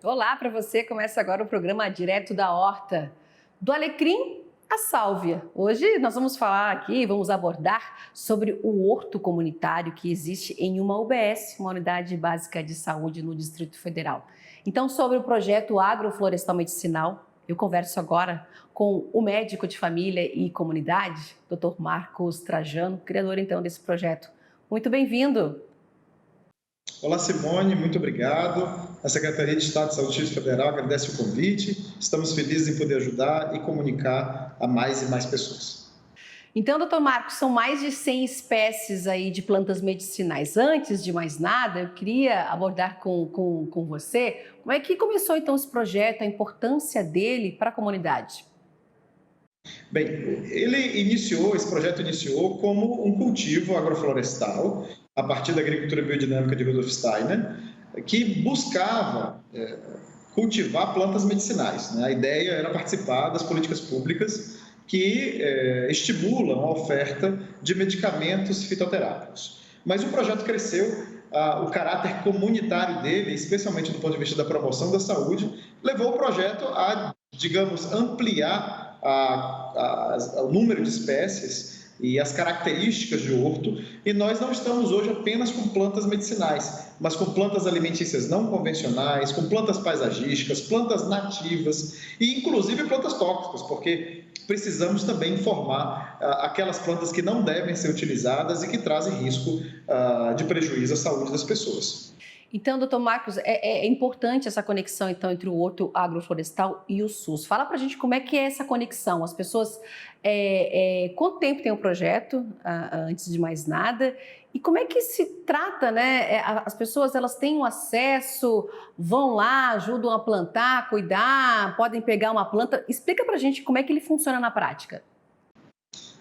Olá para você, começa agora o programa Direto da Horta, do alecrim à sálvia. Hoje nós vamos falar aqui, vamos abordar sobre o horto comunitário que existe em uma UBS, uma Unidade Básica de Saúde no Distrito Federal. Então, sobre o projeto Agroflorestal Medicinal, eu converso agora com o médico de família e comunidade, Dr. Marcos Trajano, criador então desse projeto. Muito bem-vindo! Olá, Simone, muito obrigado. A Secretaria de Estado de Saúde do Distrito Federal agradece o convite. Estamos felizes em poder ajudar e comunicar a mais e mais pessoas. Então, doutor Marcos, são mais de 100 espécies aí de plantas medicinais. Antes de mais nada, eu queria abordar com você como é que começou então esse projeto, a importância dele para a comunidade. Bem, esse projeto iniciou como um cultivo agroflorestal, a partir da agricultura biodinâmica de Rudolf Steiner, que buscava cultivar plantas medicinais, né? A ideia era participar das políticas públicas que estimulam a oferta de medicamentos fitoterápicos. Mas o projeto cresceu, o caráter comunitário dele, especialmente do ponto de vista da promoção da saúde, levou o projeto a, digamos, ampliar o número de espécies e as características de horto, e nós não estamos hoje apenas com plantas medicinais, mas com plantas alimentícias não convencionais, com plantas paisagísticas, plantas nativas e inclusive plantas tóxicas, porque precisamos também informar aquelas plantas que não devem ser utilizadas e que trazem risco de prejuízo à saúde das pessoas. Então, doutor Marcos, é importante essa conexão então entre o horto agroflorestal e o SUS. Fala pra gente como é que é essa conexão. As pessoas, quanto tempo tem o projeto, antes de mais nada, e como é que se trata, né? As pessoas, elas têm um acesso, vão lá, ajudam a plantar, cuidar, podem pegar uma planta. Explica pra gente como é que ele funciona na prática.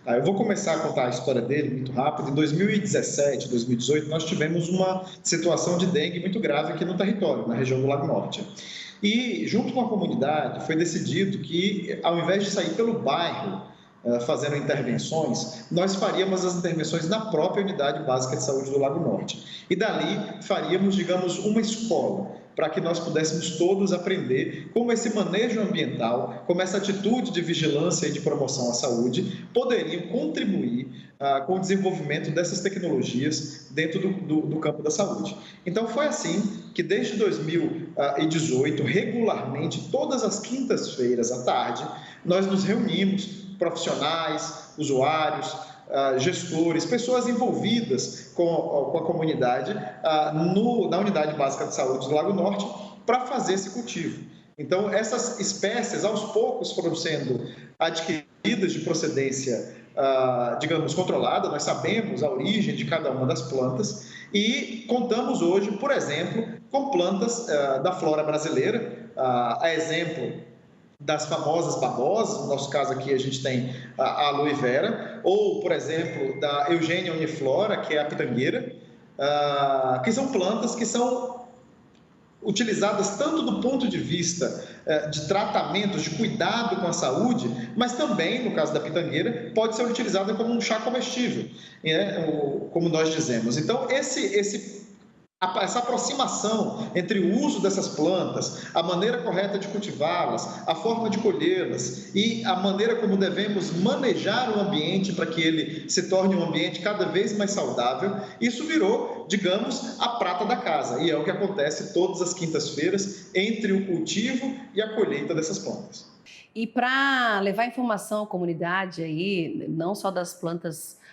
Eu vou começar a contar a história dele muito rápido. Em 2017, 2018, nós tivemos uma situação de dengue muito grave aqui no território, na região do Lago Norte. E, junto com a comunidade, foi decidido que, ao invés de sair pelo bairro fazendo intervenções, nós faríamos as intervenções na própria Unidade Básica de Saúde do Lago Norte. E dali faríamos, digamos, uma escola, para que nós pudéssemos todos aprender como esse manejo ambiental, como essa atitude de vigilância e de promoção à saúde poderiam contribuir com o desenvolvimento dessas tecnologias dentro do campo da saúde. Então, foi assim que, desde 2018, regularmente, todas as quintas-feiras à tarde, nós nos reunimos, profissionais, usuários, gestores, pessoas envolvidas com a comunidade na Unidade Básica de Saúde do Lago Norte para fazer esse cultivo. Então, essas espécies, aos poucos, foram sendo adquiridas de procedência, digamos, controlada. Nós sabemos a origem de cada uma das plantas e contamos hoje, por exemplo, com plantas da flora brasileira, a exemplo das famosas babosas. No nosso caso aqui a gente tem a aloe vera, ou, por exemplo, da Eugênia uniflora, que é a pitangueira, que são plantas que são utilizadas tanto do ponto de vista de tratamento, de cuidado com a saúde, mas também, no caso da pitangueira, pode ser utilizada como um chá comestível, né? Como nós dizemos. Então, essa aproximação entre o uso dessas plantas, a maneira correta de cultivá-las, a forma de colhê-las e a maneira como devemos manejar o ambiente para que ele se torne um ambiente cada vez mais saudável, isso virou, digamos, a prata da casa. E é o que acontece todas as quintas-feiras entre o cultivo e a colheita dessas plantas. E para levar informação à comunidade aí, não só das plantas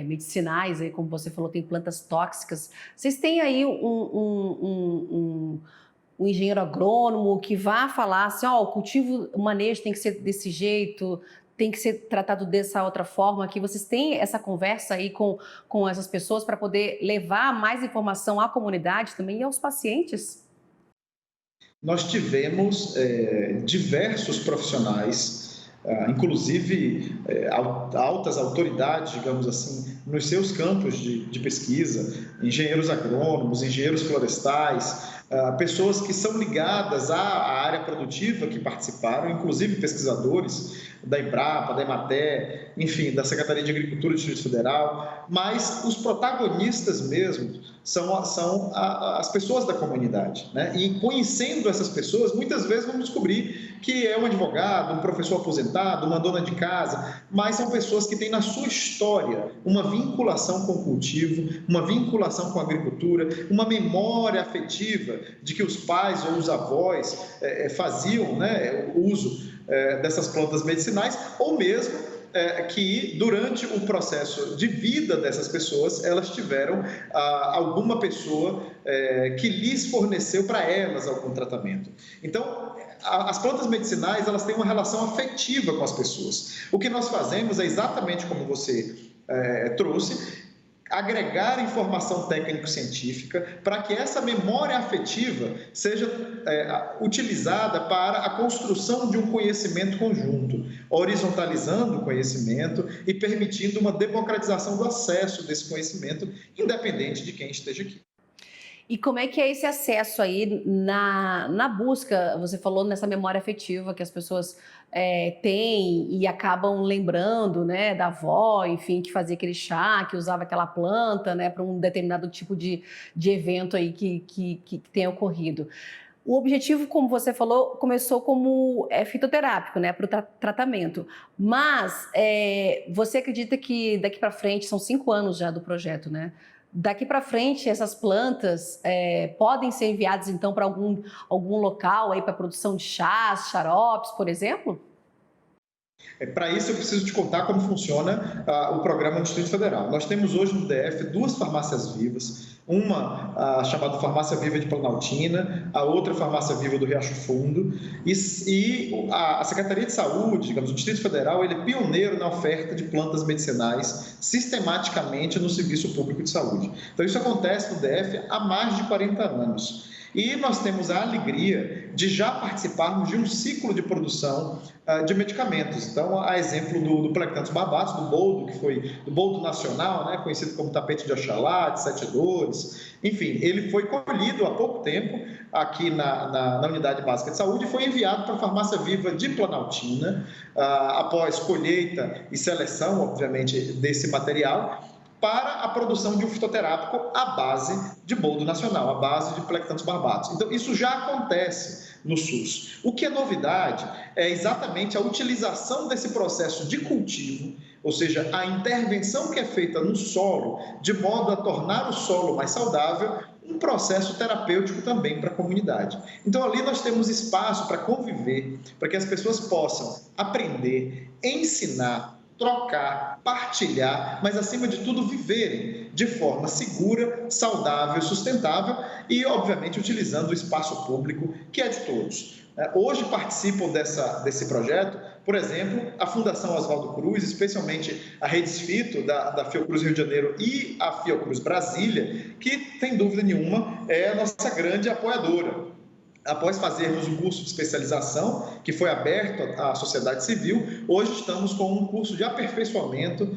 medicinais, aí, como você falou, tem plantas tóxicas. Vocês têm aí um engenheiro agrônomo que vá falar assim, o cultivo, o manejo tem que ser desse jeito, tem que ser tratado dessa outra forma, que vocês têm essa conversa aí com essas pessoas para poder levar mais informação à comunidade também e aos pacientes? Nós tivemos diversos profissionais, inclusive altas autoridades, digamos assim, nos seus campos de pesquisa, engenheiros agrônomos, engenheiros florestais, pessoas que são ligadas à área produtiva que participaram, inclusive pesquisadores da Embrapa, da Emater, enfim, da Secretaria de Agricultura do Distrito Federal, mas os protagonistas mesmo são as pessoas da comunidade, né? E conhecendo essas pessoas, muitas vezes vamos descobrir que é um advogado, um professor aposentado, uma dona de casa, mas são pessoas que têm na sua história uma vinculação com o cultivo, uma vinculação com a agricultura, uma memória afetiva de que os pais ou os avós faziam, né, o uso dessas plantas medicinais, ou mesmo que durante o processo de vida dessas pessoas, elas tiveram alguma pessoa que lhes forneceu para elas algum tratamento. Então, as plantas medicinais, elas têm uma relação afetiva com as pessoas. O que nós fazemos é exatamente como você trouxe, agregar informação técnico-científica para que essa memória afetiva seja utilizada para a construção de um conhecimento conjunto, horizontalizando o conhecimento e permitindo uma democratização do acesso desse conhecimento, independente de quem esteja aqui. E como é que é esse acesso aí na busca? Você falou nessa memória afetiva que as pessoas têm e acabam lembrando, né, da avó, enfim, que fazia aquele chá, que usava aquela planta, né, para um determinado tipo de evento aí que tenha ocorrido. O objetivo, como você falou, começou como fitoterápico, né, para o tratamento. Mas você acredita que daqui para frente, são 5 anos já do projeto, né? Daqui para frente, essas plantas podem ser enviadas, então, para algum local aí para produção de chás, xaropes, por exemplo? Para isso, eu preciso te contar como funciona o programa do Distrito Federal. Nós temos hoje no DF 2 farmácias vivas, uma chamada Farmácia Viva de Planaltina, a outra Farmácia Viva do Riacho Fundo, e a Secretaria de Saúde, digamos, o Distrito Federal, ele é pioneiro na oferta de plantas medicinais sistematicamente no Serviço Público de Saúde. Então, isso acontece no DF há mais de 40 anos. E nós temos a alegria de já participarmos de um ciclo de produção de medicamentos. Então, a exemplo do Plecanthus barbatus, do boldo, que foi do boldo nacional, né, conhecido como tapete de Oxalá, de 7 dores. Enfim, ele foi colhido há pouco tempo aqui na Unidade Básica de Saúde e foi enviado para a Farmácia Viva de Planaltina, após colheita e seleção, obviamente, desse material, para a produção de um fitoterápico à base de boldo nacional, à base de Plecanthus barbatus. Então, isso já acontece no SUS. O que é novidade é exatamente a utilização desse processo de cultivo, ou seja, a intervenção que é feita no solo, de modo a tornar o solo mais saudável, um processo terapêutico também para a comunidade. Então, ali nós temos espaço para conviver, para que as pessoas possam aprender, ensinar, trocar, partilhar, mas, acima de tudo, viverem de forma segura, saudável, sustentável e, obviamente, utilizando o espaço público, que é de todos. Hoje participam desse projeto, por exemplo, a Fundação Oswaldo Cruz, especialmente a Redes Fito, da Fiocruz Rio de Janeiro e a Fiocruz Brasília, que, sem dúvida nenhuma, é a nossa grande apoiadora. Após fazermos um curso de especialização, que foi aberto à sociedade civil, hoje estamos com um curso de aperfeiçoamento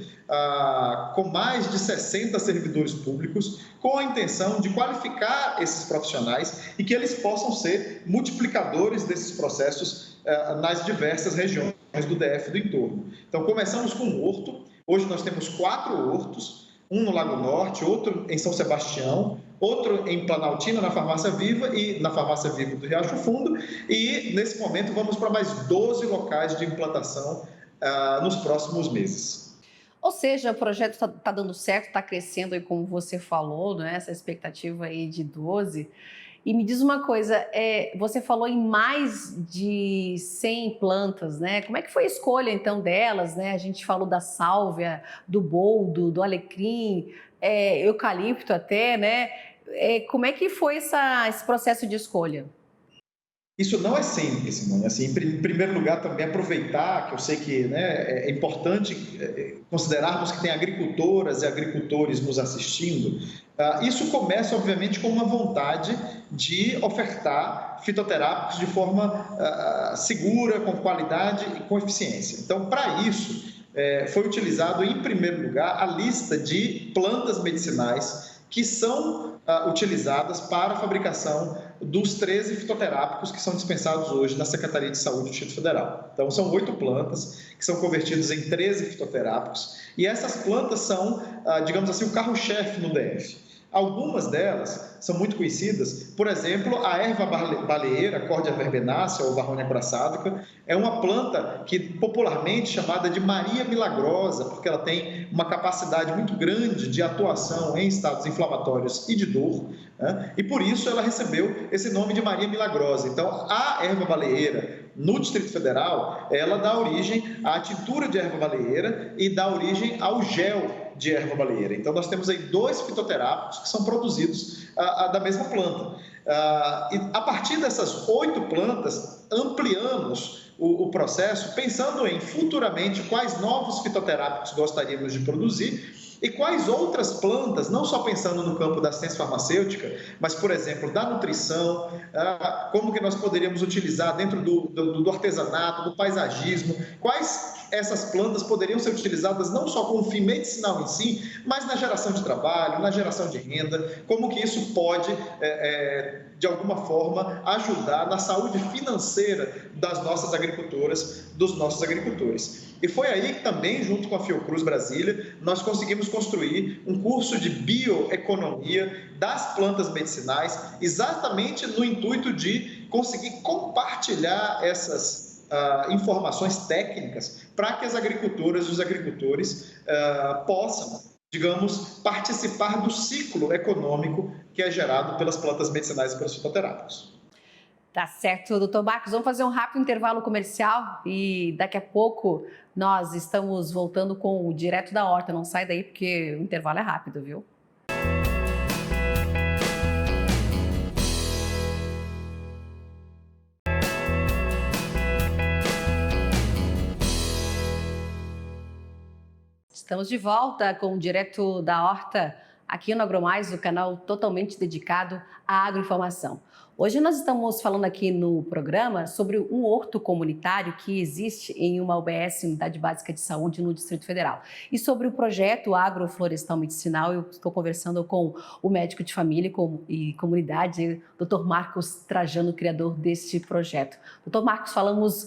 com mais de 60 servidores públicos, com a intenção de qualificar esses profissionais e que eles possam ser multiplicadores desses processos nas diversas regiões do DF do entorno. Então, começamos com um horto. Hoje nós temos 4 hortos, um no Lago Norte, outro em São Sebastião, outro em Planaltina, na Farmácia Viva e na Farmácia Viva do Riacho Fundo, e nesse momento vamos para mais 12 locais de implantação nos próximos meses. Ou seja, o projeto está dando certo, está crescendo, aí, como você falou, né? Essa expectativa aí de 12. E me diz uma coisa, você falou em mais de 100 plantas, né? Como é que foi a escolha, então, delas, né? A gente falou da sálvia, do boldo, do alecrim, eucalipto até, né? Como é que foi esse processo de escolha? Isso não é simples, Simone. Assim, em primeiro lugar, também aproveitar, que eu sei que, né, é importante considerarmos que tem agricultoras e agricultores nos assistindo. Isso começa, obviamente, com uma vontade de ofertar fitoterápicos de forma segura, com qualidade e com eficiência. Então, para isso, foi utilizado, em primeiro lugar, a lista de plantas medicinais que são utilizadas para a fabricação dos 13 fitoterápicos que são dispensados hoje na Secretaria de Saúde do Distrito Federal. Então, são 8 plantas que são convertidas em 13 fitoterápicos e essas plantas são, digamos assim, o carro-chefe no DF. Algumas delas são muito conhecidas, por exemplo, a erva baleeira, Cordia verbenácea ou Varronia coraçádica, é uma planta que popularmente chamada de Maria Milagrosa, porque ela tem uma capacidade muito grande de atuação em estados inflamatórios e de dor, né? E por isso ela recebeu esse nome de Maria Milagrosa. Então, a erva baleeira no Distrito Federal, ela dá origem à tintura de erva baleeira e dá origem ao gel de erva baleeira. Então, nós temos aí 2 fitoterápicos que são produzidos da mesma planta. E a partir dessas 8 plantas, ampliamos o processo, pensando em futuramente quais novos fitoterápicos gostaríamos de produzir e quais outras plantas, não só pensando no campo da ciência farmacêutica, mas, por exemplo, da nutrição, como que nós poderíamos utilizar dentro do artesanato, do paisagismo, quais essas plantas poderiam ser utilizadas não só como fim medicinal em si, mas na geração de trabalho, na geração de renda, como que isso pode, de alguma forma, ajudar na saúde financeira das nossas agricultoras, dos nossos agricultores. E foi aí que também, junto com a Fiocruz Brasília, nós conseguimos construir um curso de bioeconomia das plantas medicinais, exatamente no intuito de conseguir compartilhar essas informações técnicas para que as agricultoras e os agricultores possam, digamos, participar do ciclo econômico que é gerado pelas plantas medicinais e pelos fitoterápicos. Tá certo, doutor Marcos. Vamos fazer um rápido intervalo comercial e daqui a pouco nós estamos voltando com o Direto da Horta. Não sai daí porque o intervalo é rápido, viu? Estamos de volta com o Direto da Horta, aqui no AgroMais, o canal totalmente dedicado à agroinformação. Hoje nós estamos falando aqui no programa sobre um horto comunitário que existe em uma UBS, Unidade Básica de Saúde, no Distrito Federal. E sobre o projeto Agroflorestal Medicinal, eu estou conversando com o médico de família e comunidade, Dr. Marcos Trajano, criador deste projeto. Dr. Marcos, falamos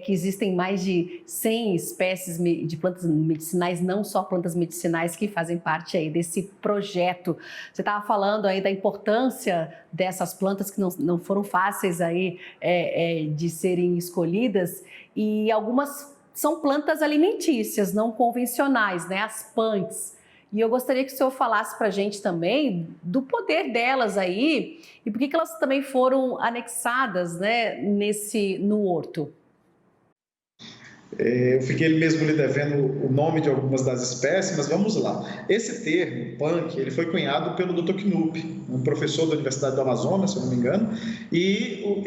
que existem mais de 100 espécies de plantas medicinais, não só plantas medicinais, que fazem parte aí desse projeto. Você estava falando aí da importância dessas plantas que não foram fáceis aí de serem escolhidas, e algumas são plantas alimentícias, não convencionais, né? As punks. E eu gostaria que o senhor falasse para a gente também do poder delas aí e por que elas também foram anexadas, né, no horto. Eu fiquei mesmo lhe devendo o nome de algumas das espécies, mas vamos lá. Esse termo, punk, ele foi cunhado pelo Dr. Knupp, um professor da Universidade do Amazonas, se eu não me engano, e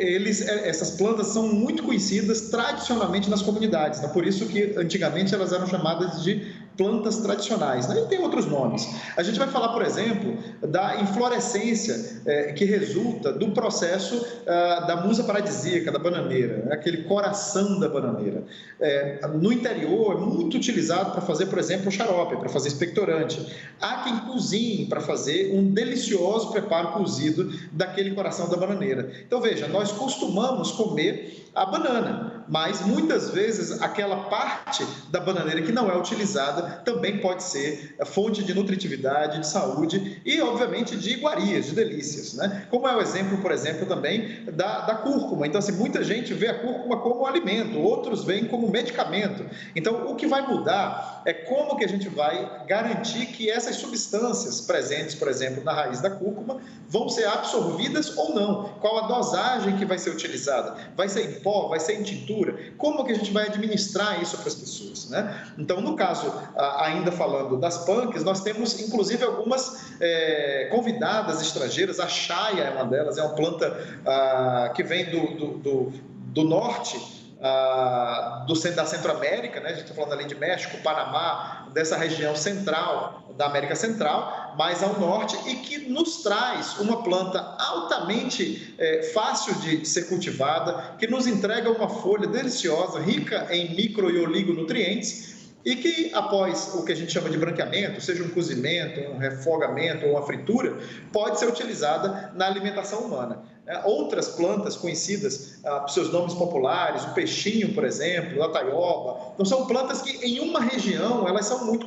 essas plantas são muito conhecidas tradicionalmente nas comunidades, né? Por isso que antigamente elas eram chamadas de plantas tradicionais, né? E tem outros nomes. A gente vai falar, por exemplo, da inflorescência que resulta do processo da musa paradisíaca, da bananeira, né? Aquele coração da bananeira. No interior é muito utilizado para fazer, por exemplo, o xarope, para fazer expectorante. Há quem cozinhe para fazer um delicioso preparo cozido daquele coração da bananeira. Então, veja, nós costumamos comer a banana, mas muitas vezes aquela parte da bananeira que não é utilizada também pode ser fonte de nutritividade, de saúde e, obviamente, de iguarias, de delícias, né? Como é o exemplo, por exemplo, também da cúrcuma. Então, assim, muita gente vê a cúrcuma como alimento, outros veem como medicamento. Então, o que vai mudar é como que a gente vai garantir que essas substâncias presentes, por exemplo, na raiz da cúrcuma, vão ser absorvidas ou não. Qual a dosagem que vai ser utilizada? Vai ser em pó? Vai ser em tintura? Como que a gente vai administrar isso para as pessoas, né? Então, no caso, ainda falando das punks, nós temos, inclusive, algumas convidadas estrangeiras. A chaia é uma delas, é uma planta que vem do norte, da Centro-América, né? A gente está falando ali de México, Panamá, dessa região central da América Central, mais ao norte, e que nos traz uma planta altamente fácil de ser cultivada, que nos entrega uma folha deliciosa, rica em micro e oligonutrientes, e que, após o que a gente chama de branqueamento, seja um cozimento, um refogamento ou uma fritura, pode ser utilizada na alimentação humana. Outras plantas conhecidas por seus nomes populares, o peixinho, por exemplo, a taioba, então são plantas que em uma região elas são muito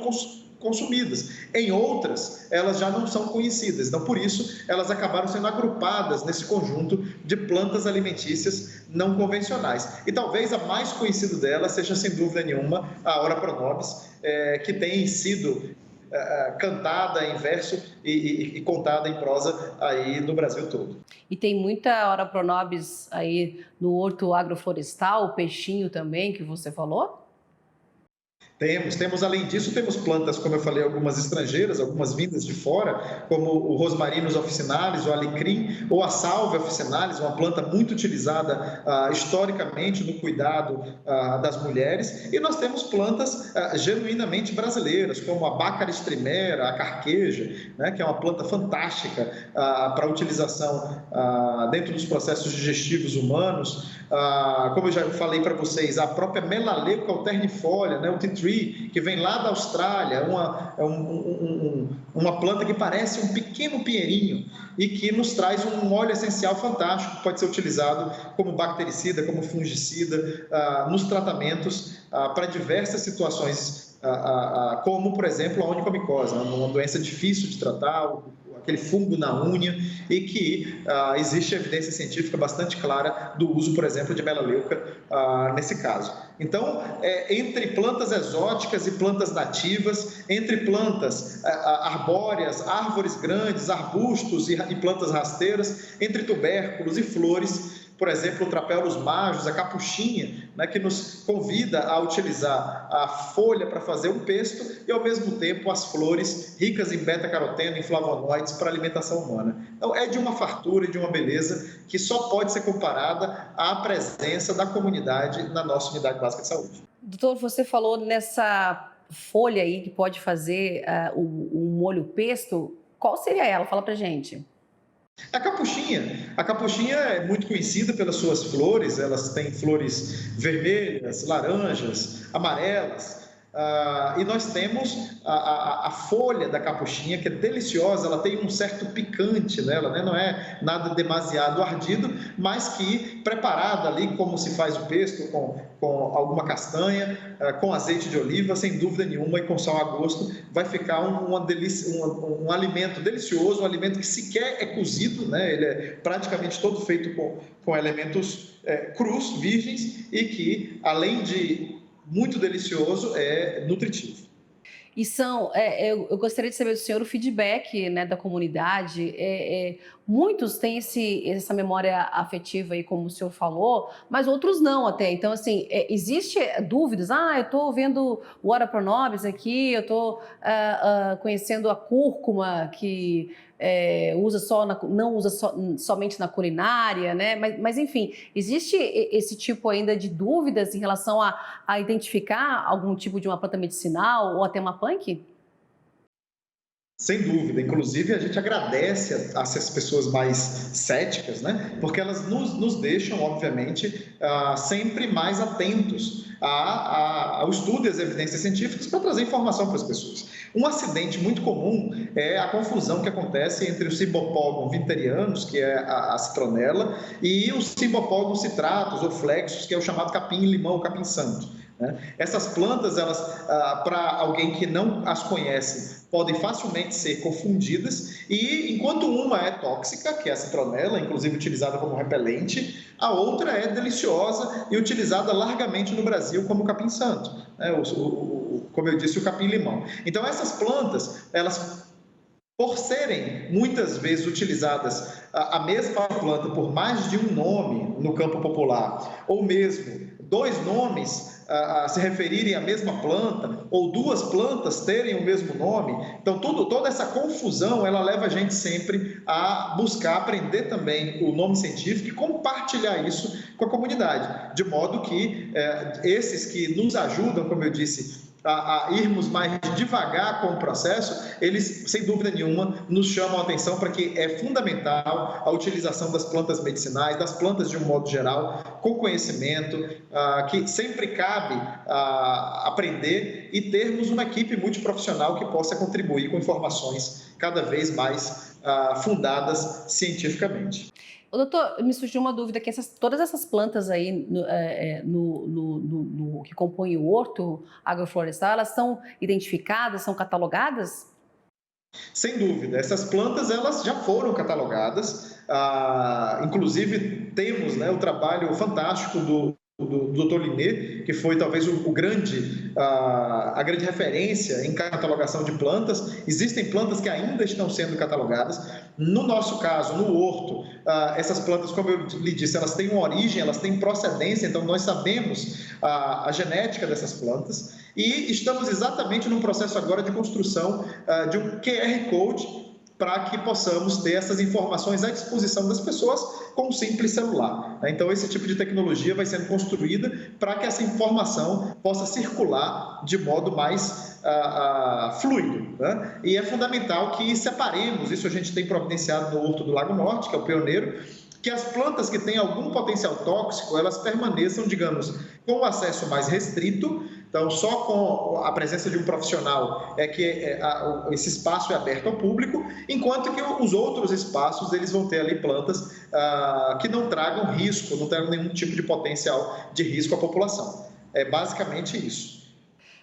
consumidas, em outras elas já não são conhecidas, então por isso elas acabaram sendo agrupadas nesse conjunto de plantas alimentícias não convencionais. E talvez a mais conhecida delas seja, sem dúvida nenhuma, a Ora pro nobis, que tem sido cantada em verso e contada em prosa aí no Brasil todo. E tem muita Ora pro nobis aí no horto agroflorestal, o peixinho também, que você falou? Temos, além disso, temos plantas, como eu falei, algumas estrangeiras, algumas vindas de fora, como o Rosmarinus officinalis, o alecrim, ou a Salvia officinalis, uma planta muito utilizada historicamente no cuidado das mulheres. E nós temos plantas genuinamente brasileiras, como a Baccharis trimera, a carqueja, né, que é uma planta fantástica para utilização dentro dos processos digestivos humanos. Como eu já falei para vocês, a própria Melaleuca alternifolia, né, o tea tree, que vem lá da Austrália, uma planta que parece um pequeno pinheirinho e que nos traz um óleo essencial fantástico, que pode ser utilizado como bactericida, como fungicida, nos tratamentos para diversas situações, como, por exemplo, a onychomycosa, uma doença difícil de tratar, aquele fungo na unha, e que existe evidência científica bastante clara do uso, por exemplo, de melaleuca nesse caso. Então, entre plantas exóticas e plantas nativas, entre plantas arbóreas, árvores grandes, arbustos e plantas rasteiras, entre tubérculos e flores, por exemplo, o Trapelus majus, a capuchinha, né, que nos convida a utilizar a folha para fazer um pesto e, ao mesmo tempo, as flores ricas em beta-caroteno e flavonoides para a alimentação humana. Então, é de uma fartura e de uma beleza que só pode ser comparada à presença da comunidade na nossa unidade básica de saúde. Doutor, você falou nessa folha aí que pode fazer o molho pesto. Qual seria ela? Fala pra gente. A capuchinha é muito conhecida pelas suas flores, elas têm flores vermelhas, laranjas, amarelas, e nós temos a folha da capuchinha, que é deliciosa, ela tem um certo picante nela, né? Não é nada demasiado ardido, mas que preparada ali, como se faz o pesto, com alguma castanha, com azeite de oliva, sem dúvida nenhuma, e com sal a gosto, vai ficar um alimento delicioso, um alimento que sequer é cozido, né? Ele é praticamente todo feito com elementos crus, virgens, e que, além de muito delicioso, é nutritivo. E eu gostaria de saber do senhor o feedback, né, da comunidade. Muitos têm essa memória afetiva aí, como o senhor falou, mas outros não até. Então, assim, existe dúvidas. Eu estou vendo o Ora pro nobis aqui, eu estou conhecendo a cúrcuma, que não usa somente na culinária, né? Mas enfim, existe esse tipo ainda de dúvidas em relação a identificar algum tipo de uma planta medicinal ou até uma punk? Sem dúvida, inclusive a gente agradece a essas pessoas mais céticas, né? Porque elas nos deixam, obviamente, sempre mais atentos ao estudo e às evidências científicas para trazer informação para as pessoas. Um acidente muito comum é a confusão que acontece entre o Cymbopogon vinterianus, que é a citronela, e os Cymbopogon citratus ou flexus, que é o chamado capim-limão, capim-santo. Essas plantas, elas, para alguém que não as conhece, podem facilmente ser confundidas, e enquanto uma é tóxica, que é a citronela, inclusive utilizada como repelente, a outra é deliciosa e utilizada largamente no Brasil como capim-santo, né? Como eu disse, o capim-limão. Então, essas plantas, elas, por serem muitas vezes utilizadas a mesma planta por mais de um nome no campo popular, ou mesmo dois nomes se referirem à mesma planta, ou duas plantas terem o mesmo nome, então toda essa confusão, ela leva a gente sempre a buscar aprender também o nome científico e compartilhar isso com a comunidade, de modo que esses que nos ajudam, como eu disse, a irmos mais devagar com o processo, eles, sem dúvida nenhuma, nos chamam a atenção para que é fundamental a utilização das plantas medicinais, das plantas de um modo geral, com conhecimento, que sempre cabe aprender e termos uma equipe multiprofissional que possa contribuir com informações cada vez mais fundadas cientificamente. Doutor, me surgiu uma dúvida que todas essas plantas aí que compõem o horto agroflorestal, elas são identificadas, são catalogadas? Sem dúvida, essas plantas elas já foram catalogadas, inclusive temos, né, o trabalho fantástico do Dr. Linné, que foi talvez a grande referência em catalogação de plantas. Existem plantas que ainda estão sendo catalogadas. No nosso caso, no horto, essas plantas, como eu lhe disse, elas têm uma origem, elas têm procedência, então nós sabemos a genética dessas plantas e estamos exatamente num processo agora de construção de um QR Code para que possamos ter essas informações à disposição das pessoas com um simples celular. Então, esse tipo de tecnologia vai sendo construída para que essa informação possa circular de modo mais fluido. Né? E é fundamental que separemos, isso a gente tem providenciado no Horto do Lago Norte, que é o pioneiro, que as plantas que têm algum potencial tóxico, elas permaneçam, digamos, com o acesso mais restrito. Então, só com a presença de um profissional é que esse espaço é aberto ao público, enquanto que os outros espaços, eles vão ter ali plantas que não tragam risco, não tragam nenhum tipo de potencial de risco à população. É basicamente isso.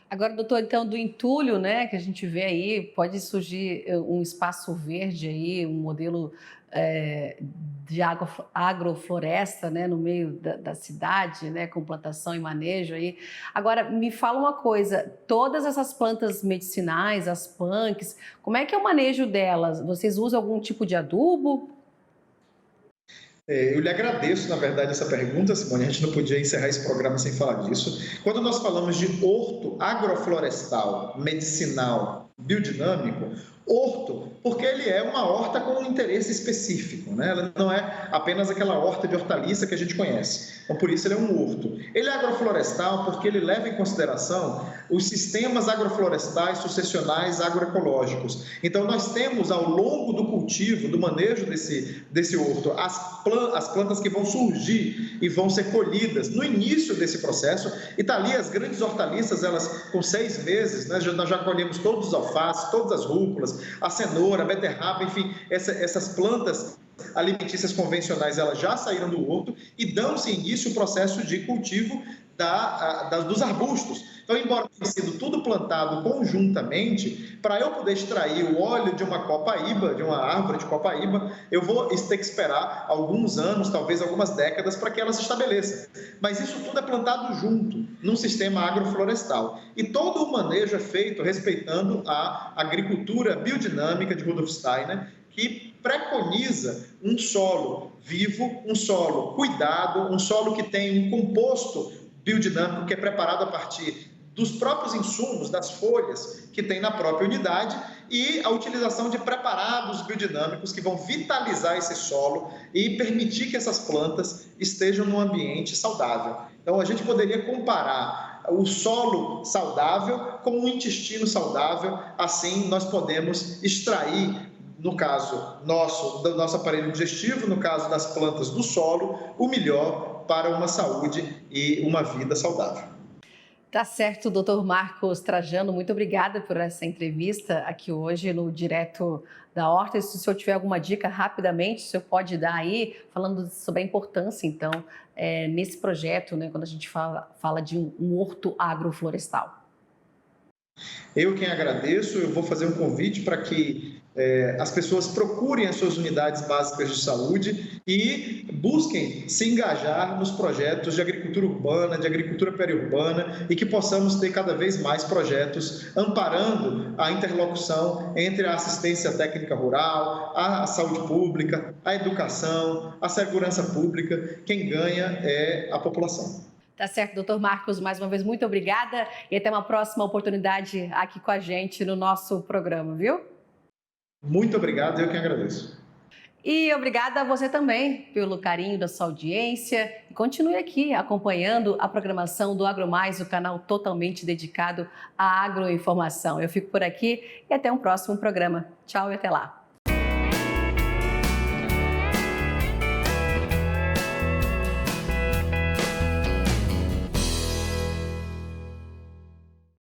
Agora, doutor, então, do entulho, né, que a gente vê aí, pode surgir um espaço verde aí, um modelo de agrofloresta, né, no meio da cidade, né, com plantação e manejo aí. Agora, me fala uma coisa, todas essas plantas medicinais, as punks, como é que é o manejo delas? Vocês usam algum tipo de adubo? Eu lhe agradeço, na verdade, essa pergunta, Simone. A gente não podia encerrar esse programa sem falar disso. Quando nós falamos de horto agroflorestal, medicinal, biodinâmico, horto, porque ele é uma horta com um interesse específico, né? Ela não é apenas aquela horta de hortaliça que a gente conhece. Então, por isso ele é um horto. Ele é agroflorestal porque ele leva em consideração os sistemas agroflorestais sucessionais agroecológicos. Então, nós temos ao longo do cultivo, do manejo desse horto, as plantas que vão surgir e vão ser colhidas no início desse processo. E tá ali as grandes hortaliças, elas com 6 meses, né? Nós já colhemos todos os alfaces, todas as rúculas, a cenoura, a beterraba, enfim, essas plantas alimentícias convencionais, elas já saíram do horto e dão-se início ao processo de cultivo dos arbustos. Então, embora tenha sido tudo plantado conjuntamente, para eu poder extrair o óleo de uma copaíba, de uma árvore de copaíba, eu vou ter que esperar alguns anos, talvez algumas décadas, para que ela se estabeleça. Mas isso tudo é plantado junto, num sistema agroflorestal. E todo o manejo é feito respeitando a agricultura biodinâmica de Rudolf Steiner, que preconiza um solo vivo, um solo cuidado, um solo que tem um composto biodinâmico que é preparado a partir dos próprios insumos, das folhas que tem na própria unidade e a utilização de preparados biodinâmicos que vão vitalizar esse solo e permitir que essas plantas estejam num ambiente saudável. Então, a gente poderia comparar o solo saudável com o intestino saudável, assim nós podemos extrair, no caso do nosso aparelho digestivo, no caso das plantas do solo, o melhor para uma saúde e uma vida saudável. Tá certo, doutor Marcos Trajano, muito obrigada por essa entrevista aqui hoje no Direto da Horta. E se o senhor tiver alguma dica rapidamente, o senhor pode dar aí, falando sobre a importância, então, nesse projeto, né, quando a gente fala de um horto agroflorestal. Eu quem agradeço, eu vou fazer um convite para que as pessoas procurem as suas unidades básicas de saúde e busquem se engajar nos projetos de agricultura urbana, de agricultura periurbana e que possamos ter cada vez mais projetos amparando a interlocução entre a assistência técnica rural, a saúde pública, a educação, a segurança pública. Quem ganha é a população. Tá certo, doutor Marcos, mais uma vez, muito obrigada e até uma próxima oportunidade aqui com a gente no nosso programa, viu? Muito obrigado, eu que agradeço. E obrigada a você também pelo carinho da sua audiência. E continue aqui acompanhando a programação do AgroMais, o canal totalmente dedicado à agroinformação. Eu fico por aqui e até um próximo programa. Tchau e até lá.